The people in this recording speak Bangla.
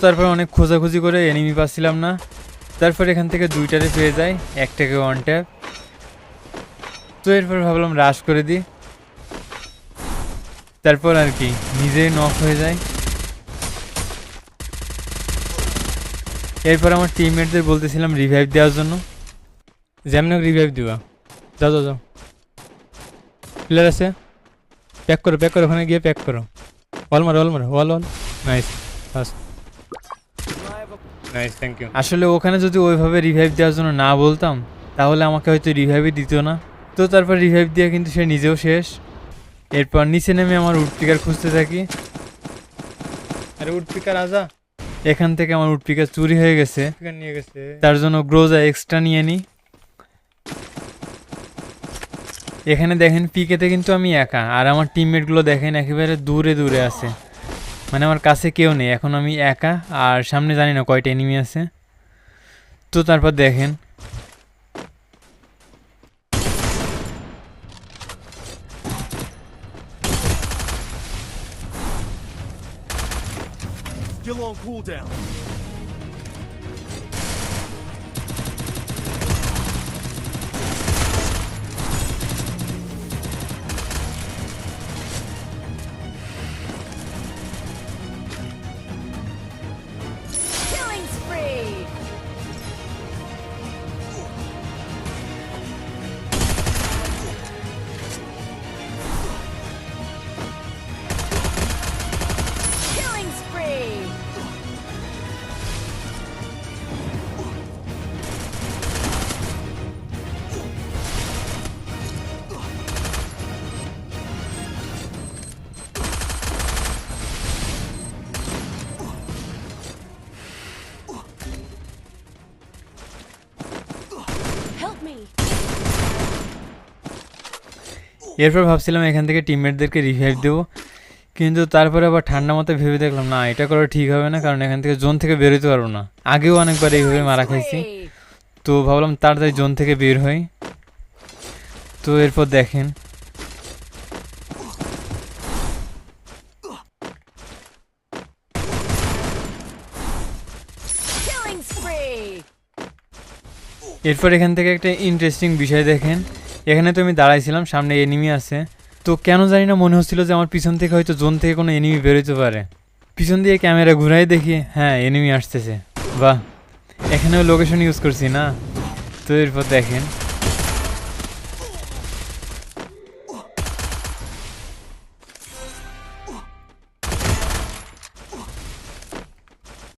তারপর অনেক খোঁজাখুঁজি করে এনিমি পাচ্ছিলাম না, তারপর এখান থেকে দুইটারে পেয়ে যাই, একটাকে ওয়ান ট্যাপ। তো এরপর ভাবলাম রাশ করে দিই, তারপর আর কি নিজেই নক হয়ে যায়। এরপর আমার টিমমেটদের বলতেছিলাম রিভাইভ দেওয়ার জন্য, যেমন রিভাইভ দিবা, যাও যাও যাও, প্লেয়ার আছে, প্যাক করো প্যাক করো, ওখানে গিয়ে প্যাক করো, ওয়াল মারো ওয়াল মারো, wall wall, nice first, nice thank you. আসলে ওখানে যদি ওইভাবে রিভাইভ দেওয়ার জন্য না বলতাম তাহলে আমাকে হয়তো রিভাইভই দিত না। তো তারপর রিভাইভ দিয়ে কিন্তু সে নিজেও শেষ। এরপর নিচে নেমে আমার উডপিকার খুঁজতে থাকি। আরে উডপিকার আজা, এখান থেকে আমার উডপিকার চুরি হয়ে গেছে, নিয়ে গেছে, তার জন্য গ্রোজা এক্সট্রা নিয়ে নিই। এখানে দেখেন পিকেতে কিন্তু আমি একা, আর আমার টিমমেটগুলো দেখেন একেবারে দূরে দূরে আছে, মানে আমার কাছে কেউ নেই, এখন আমি একা, আর সামনে জানি না কয়টা এনিমি আছে। তো তারপর দেখেন Still on cooldown. Killing spree! Killing spree! Help me! এরপর ভাবছিলাম এখান থেকে টিমমেটদেরকে রিভাইভ দেবো, কিন্তু তারপরে আবার ঠান্ডা মতো ভেবে দেখলাম না, এটা করা ঠিক হবে না, কারণ এখান থেকে জোন থেকে বেরোতে পারবো না। আগেও অনেকবার এইভাবে মারা খাইছি, তো ভাবলাম তাড়াতাড়ি জোন থেকে বের হই। তো এরপর দেখেন Killing spree! এরপর এখান থেকে একটা ইন্টারেস্টিং বিষয় দেখেন, এখানে তো আমি দাঁড়াইছিলাম, সামনে এনিমি আছে, তো কেন জানি না মনে হচ্ছিল যে আমার পিছন থেকে হয়তো জোন থেকে কোনো এনিমি বেরোতে পারে। পিছন দিয়ে ক্যামেরা ঘুরাই দেখি হ্যাঁ এনিমি আসতেছে, বাহ, এখানেও লোকেশন ইউজ করছি না। তো এরপর দেখেন